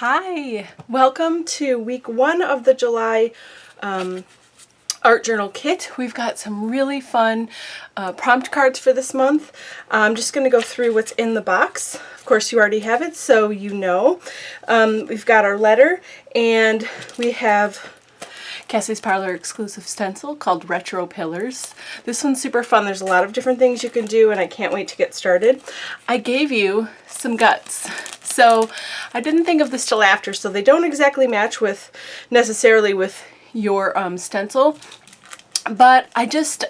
Hi, welcome to week 1 of the July art journal kit. We've got some really fun prompt cards for this month. I'm just going to go through what's in the box. Of course, you already have it, so you know. We've got our letter, and we have Kassy's Parlor exclusive stencil called Retro Pillars. This one's super fun. There's a lot of different things you can do, and I can't wait to get started. I gave you some guts. So I didn't think of this till after, so they don't exactly match necessarily with your stencil. But I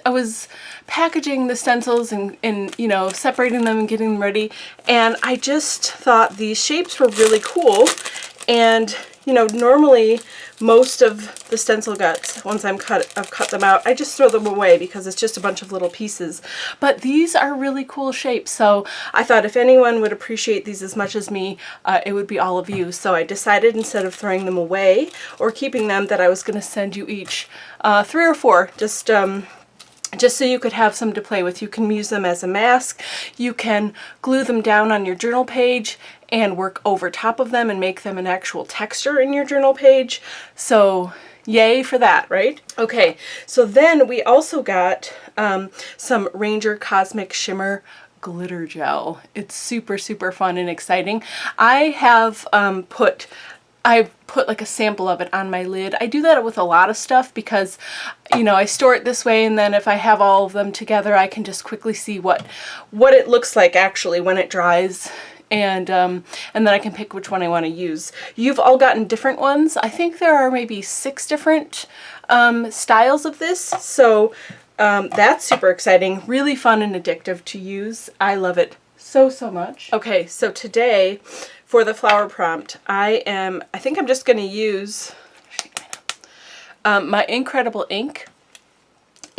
was packaging the stencils and you know, separating them and getting them ready, and I just thought these shapes were really cool. And you know, normally most of the stencil guts, once I've cut them out, I just throw them away because it's just a bunch of little pieces. But these are really cool shapes, so I thought if anyone would appreciate these as much as me, it would be all of you. So I decided, instead of throwing them away or keeping them, that I was going to send you each 3 or 4, just so you could have some to play with. You can use them as a mask. You can glue them down on your journal page and work over top of them and make them an actual texture in your journal page. So yay for that, right? Okay, so then we also got some Ranger Cosmic Shimmer glitter gel. It's super, super fun and exciting. I have put like a sample of it on my lid. I do that with a lot of stuff because, you know, I store it this way, and then if I have all of them together, I can just quickly see what it looks like actually when it dries. And then I can pick which one I want to use. You've all gotten different ones. I think there are maybe 6 different styles of this, so that's super exciting. Really fun and addictive to use. I love it so much. Okay, so today for the flower prompt, I think I'm just going to use my Incredible ink,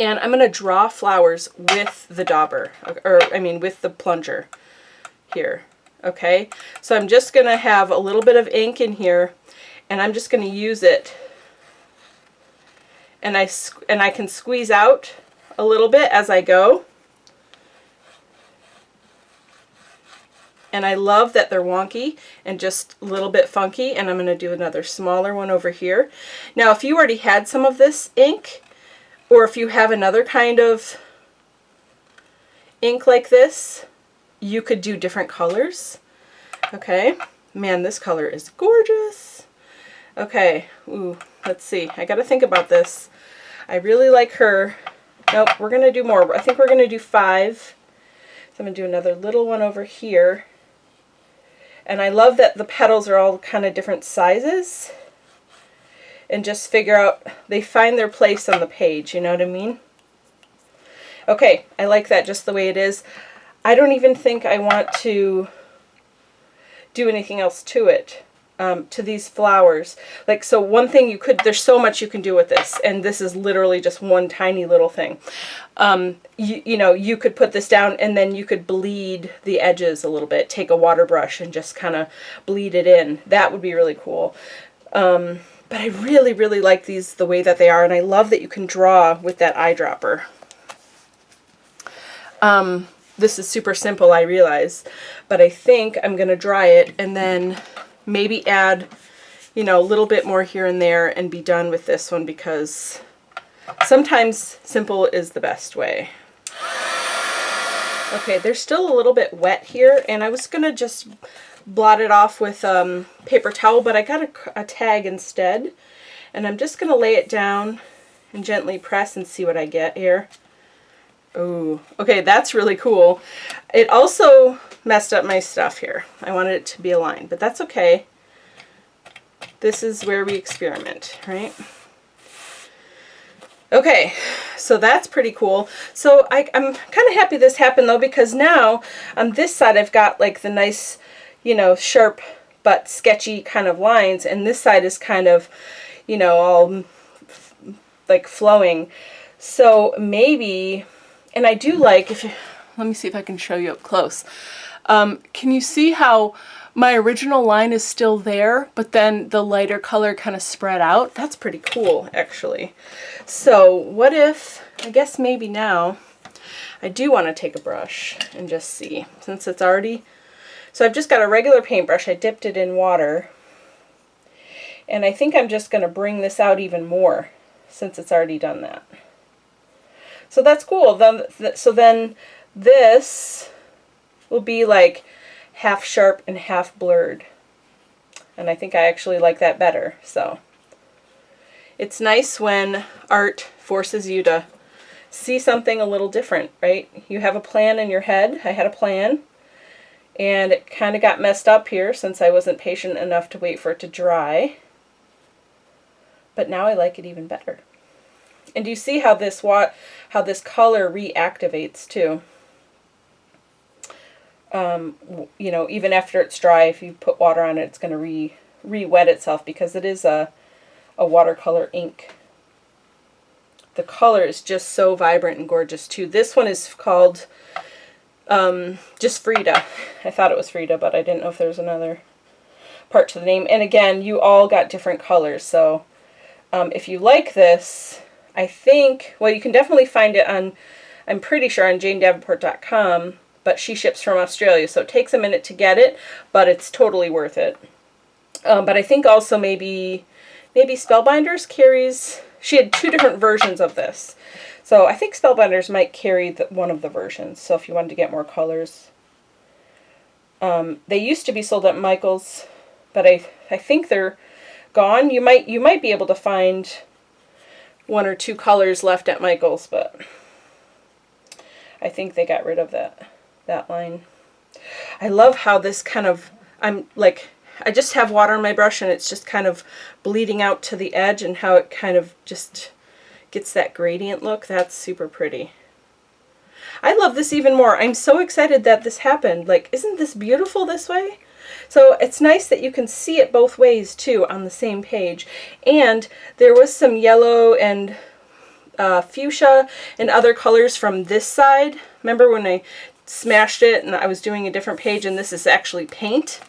and I'm going to draw flowers with the dauber, with the plunger here. Okay, so I'm just going to have a little bit of ink in here, and I'm just going to use it, and I can squeeze out a little bit as I go. And I love that they're wonky and just a little bit funky, and I'm going to do another smaller one over here. Now, if you already had some of this ink, or if you have another kind of ink like this, you could do different colors. Okay, man, this color is gorgeous. Okay, ooh, let's see. I got to think about this. I really like her. Nope, we're going to do more. I think we're going to do 5. So I'm going to do another little one over here. And I love that the petals are all kind of different sizes. And just figure out, they find their place on the page, you know what I mean? Okay, I like that just the way it is. I don't even think I want to do anything else to it, to these flowers. Like, so one thing there's so much you can do with this, and this is literally just one tiny little thing. You know, you could put this down, and then you could bleed the edges a little bit. Take a water brush and just kind of bleed it in. That would be really cool. But I really, really like these the way that they are, and I love that you can draw with that eyedropper. This is super simple, I realize, but I think I'm going to dry it and then maybe add, you know, a little bit more here and there and be done with this one, because sometimes simple is the best way. Okay, they're still a little bit wet here, and I was going to just blot it off with paper towel, but I got a tag instead, and I'm just going to lay it down and gently press and see what I get here. Oh, okay, that's really cool. It also messed up my stuff here. I wanted it to be aligned, but that's okay. This is where we experiment, right? Okay, so that's pretty cool. So I'm kind of happy this happened, though, because now on this side I've got like the nice, you know, sharp but sketchy kind of lines, and this side is kind of, you know, all like flowing. So maybe... And I do like, let me see if I can show you up close. Can you see how my original line is still there, but then the lighter color kind of spread out? That's pretty cool, actually. So what if, I guess maybe now, I do want to take a brush and just see, since it's already, so I've just got a regular paintbrush. I dipped it in water, And I think I'm just going to bring this out even more since it's already done that. So that's cool. So then this will be like half sharp and half blurred. And I think I actually like that better. So it's nice when art forces you to see something a little different, right? You have a plan in your head. I had a plan, and it kind of got messed up here since I wasn't patient enough to wait for it to dry. But now I like it even better. And do you see how this color reactivates too? You know, even after it's dry, if you put water on it, it's going to re-wet itself because it is a watercolor ink. The color is just so vibrant and gorgeous too. This one is called just Frida. I thought it was Frida, but I didn't know if there was another part to the name. And again, you all got different colors. So if you like this, I think, well, you can definitely find it on, I'm pretty sure, on janedavenport.com, but she ships from Australia. So it takes a minute to get it, but it's totally worth it. But I think also maybe Spellbinders carries, she had 2 different versions of this. So I think Spellbinders might carry one of the versions. So if you wanted to get more colors. They used to be sold at Michael's, but I think they're gone. You might be able to find 1 or 2 colors left at Michael's, but I think they got rid of that line. I love how this kind of, I just have water on my brush and it's just kind of bleeding out to the edge, and how it kind of just gets that gradient look. That's super pretty. I love this even more. I'm so excited that this happened. Like, isn't this beautiful this way? So it's nice that you can see it both ways too on the same page. And there was some yellow and fuchsia and other colors from this side. Remember when I smashed it and I was doing a different page, and this is actually paint?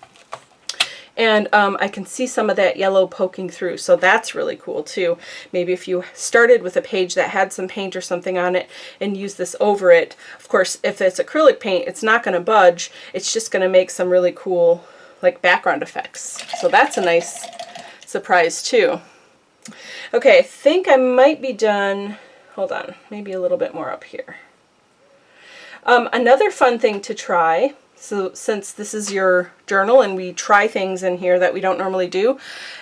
And I can see some of that yellow poking through, so that's really cool too. Maybe if you started with a page that had some paint or something on it and use this over it. Of course, if it's acrylic paint, it's not going to budge. It's just going to make some really cool like background effects. So that's a nice surprise too. Okay, I think I might be done. Hold on, maybe a little bit more up here. Another fun thing to try, so since this is your journal and we try things in here that we don't normally do,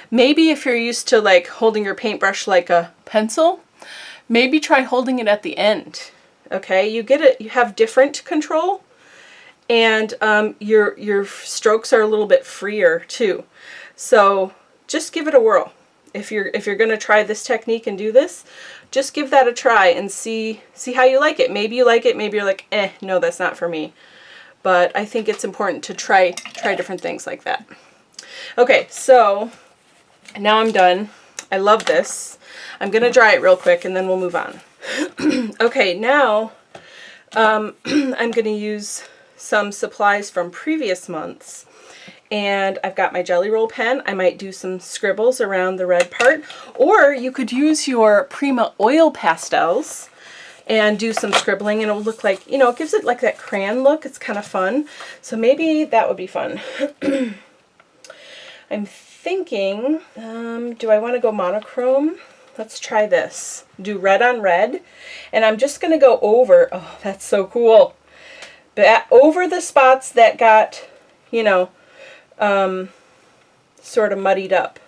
maybe if you're used to like holding your paintbrush like a pencil, maybe try holding it at the end. Okay, you get it, you have different control, and your strokes are a little bit freer too. So just give it a whirl. If you're going to try this technique and do this, just give that a try and see how you like it. Maybe you like it, maybe you're like, no, that's not for me. But I think it's important to try different things like that. Okay, so now I'm done. I love this. I'm going to dry it real quick and then we'll move on. Okay, now I'm going to use some supplies from previous months. And I've got my Jelly Roll pen. I might do some scribbles around the red part. Or you could use your Prima oil pastels and do some scribbling, and it'll look like, you know, it gives it like that crayon look. It's kind of fun. So maybe that would be fun. I'm thinking, do I want to go monochrome? Let's try this. Do red on red. And I'm just going to go over, oh, that's so cool. But over the spots that got, you know, sort of muddied up.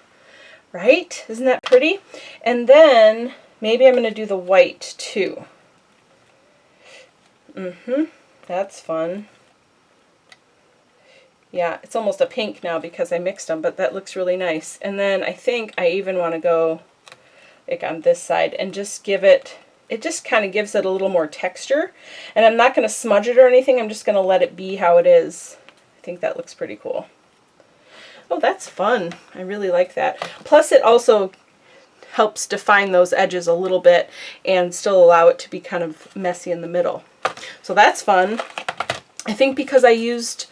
Right? Isn't that pretty? And then maybe I'm going to do the white too. That's fun. Yeah, it's almost a pink now because I mixed them, but that looks really nice. And then I think I even want to go like on this side and just give it, it just kind of gives it a little more texture. And I'm not going to smudge it or anything. I'm just going to let it be how it is. I think that looks pretty cool. Oh, that's fun. I really like that. Plus it also helps define those edges a little bit and still allow it to be kind of messy in the middle. So that's fun. I think because I used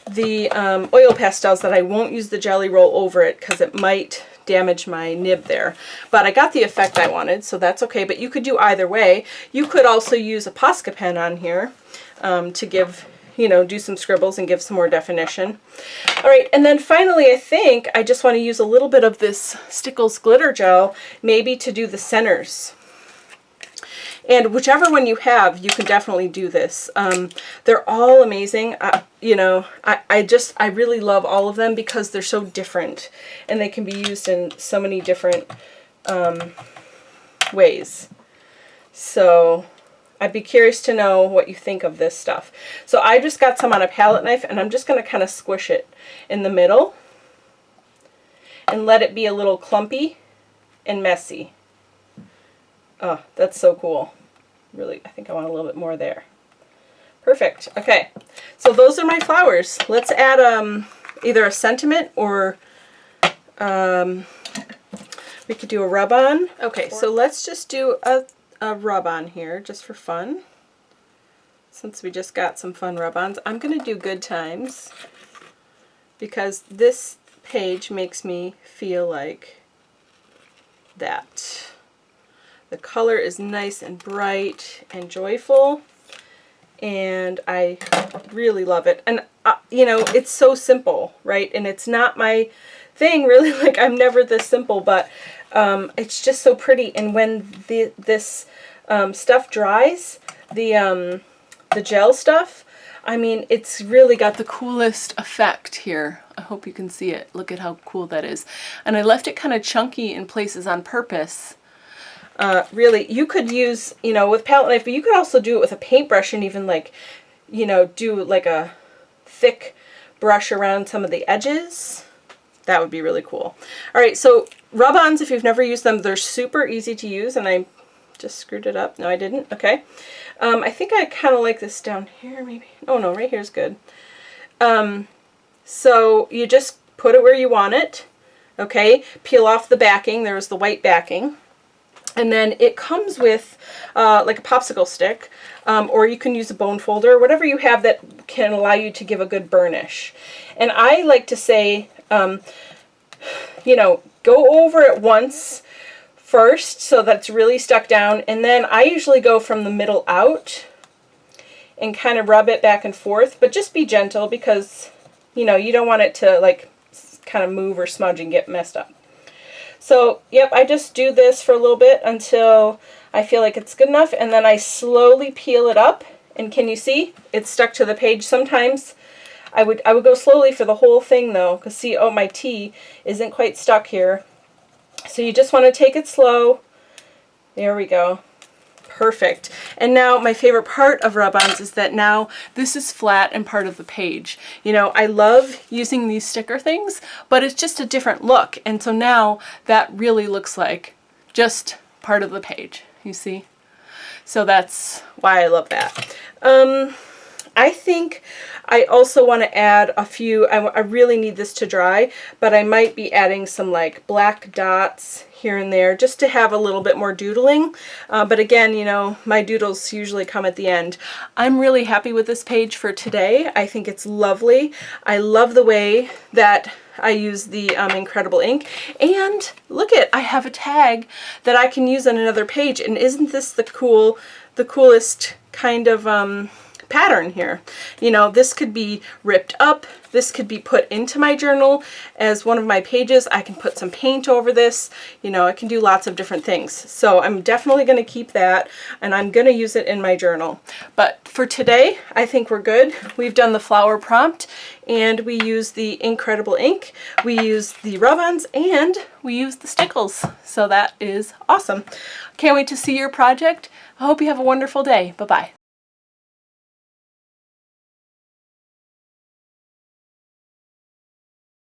the oil pastels that I won't use the Jelly Roll over it because it might damage my nib there. But I got the effect I wanted, so that's okay. But you could do either way. You could also use a Posca pen on here to give, you know, do some scribbles and give some more definition. All right, and then finally, I think I just want to use a little bit of this Stickles glitter gel, maybe to do the centers. And whichever one you have, you can definitely do this. They're all amazing. You know, I really love all of them because they're so different and they can be used in so many different ways. So I'd be curious to know what you think of this stuff. So I just got some on a palette knife and I'm just going to kind of squish it in the middle and let it be a little clumpy and messy. Oh, that's so cool. Really, I think I want a little bit more there. Perfect. Okay, so those are my flowers. Let's add either a sentiment or we could do a rub-on. Okay, so let's just do a rub-on here just for fun. Since we just got some fun rub-ons, I'm going to do Good Times because this page makes me feel like that. The color is nice and bright and joyful, and I really love it. And, you know, it's so simple, right? And it's not my thing, really. Like, I'm never this simple, but it's just so pretty. And when this stuff dries, the gel stuff, I mean, it's really got the coolest effect here. I hope you can see it. Look at how cool that is. And I left it kind of chunky in places on purpose. Really, you could use, you know, with palette knife, but you could also do it with a paintbrush and even like, you know, do like a thick brush around some of the edges. That would be really cool. All right, so rub-ons, if you've never used them, they're super easy to use, and I just screwed it up. No, I didn't. Okay. I think I kind of like this down here, maybe. Oh, no, right here is good. So you just put it where you want it. Okay, peel off the backing. There was the white backing. And then it comes with like a popsicle stick, or you can use a bone folder, whatever you have that can allow you to give a good burnish. And I like to say, you know, go over it once first so that's really stuck down, and then I usually go from the middle out and kind of rub it back and forth, but just be gentle because, you know, you don't want it to like kind of move or smudge and get messed up. So, yep, I just do this for a little bit until I feel like it's good enough, and then I slowly peel it up, and can you see? It's stuck to the page. Sometimes I would go slowly for the whole thing, though, because see, oh, my T isn't quite stuck here. So you just want to take it slow. There we go. Perfect. And now my favorite part of rub-ons is that now this is flat and part of the page. You know, I love using these sticker things, but it's just a different look. And so now that really looks like just part of the page, you see? So that's why I love that. I think I also want to add a few, I really need this to dry, but I might be adding some like black dots here and there just to have a little bit more doodling. But again, you know, my doodles usually come at the end. I'm really happy with this page for today. I think it's lovely. I love the way that I use the incredible ink. And look at, I have a tag that I can use on another page. And isn't this the coolest kind of pattern here? You know, this could be ripped up. This could be put into my journal as one of my pages. I can put some paint over this. You know, I can do lots of different things. So I'm definitely going to keep that, and I'm going to use it in my journal. But for today, I think we're good. We've done the flower prompt, and we use the incredible ink. We use the rub-ons, and we use the stickles. So that is awesome. Can't wait to see your project. I hope you have a wonderful day. Bye-bye.